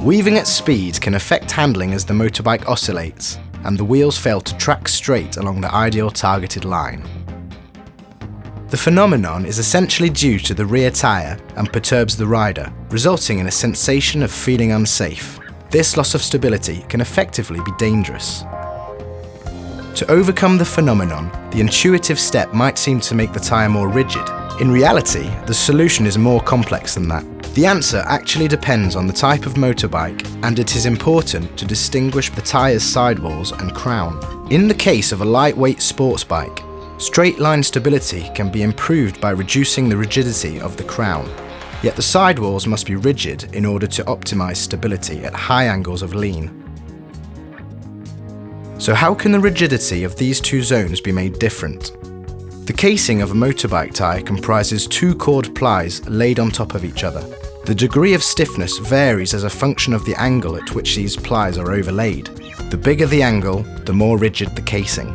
Weaving at speed can affect handling as the motorbike oscillates, and the wheels fail to track straight along the ideal targeted line. The phenomenon is essentially due to the rear tyre and perturbs the rider, resulting in a sensation of feeling unsafe. This loss of stability can effectively be dangerous. To overcome the phenomenon, the intuitive step might seem to make the tyre more rigid. In reality, the solution is more complex than that. The answer actually depends on the type of motorbike, and it is important to distinguish the tyre's sidewalls and crown. In the case of a lightweight sports bike, straight line stability can be improved by reducing the rigidity of the crown. Yet the sidewalls must be rigid in order to optimize stability at high angles of lean. So how can the rigidity of these two zones be made different? The casing of a motorbike tyre comprises two chord plies laid on top of each other. The degree of stiffness varies as a function of the angle at which these plies are overlaid. The bigger the angle, the more rigid the casing.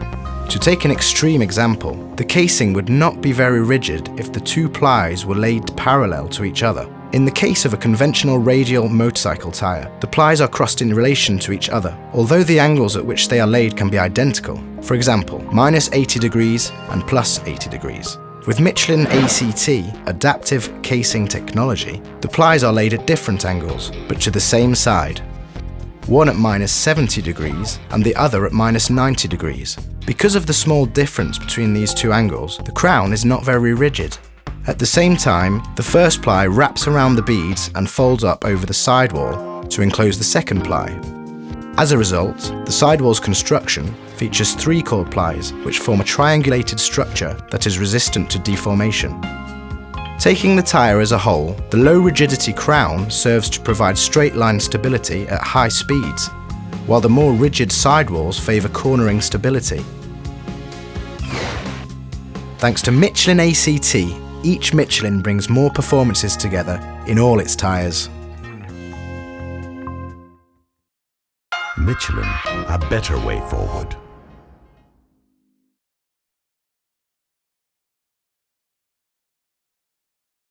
To take an extreme example, the casing would not be very rigid if the two plies were laid parallel to each other. In the case of a conventional radial motorcycle tyre, the plies are crossed in relation to each other, although the angles at which they are laid can be identical. For example, -80 degrees and +80 degrees. With Michelin ACT, adaptive casing technology, the plies are laid at different angles, but to the same side. One at -70 degrees and the other at -90 degrees. Because of the small difference between these two angles, the crown is not very rigid. At the same time, the first ply wraps around the beads and folds up over the sidewall to enclose the second ply. As a result, the sidewall's construction features three chord plies, which form a triangulated structure that is resistant to deformation. Taking the tyre as a whole, the low rigidity crown serves to provide straight line stability at high speeds, while the more rigid sidewalls favour cornering stability. Thanks to Michelin ACT, each Michelin brings more performances together in all its tyres. Michelin, a better way forward.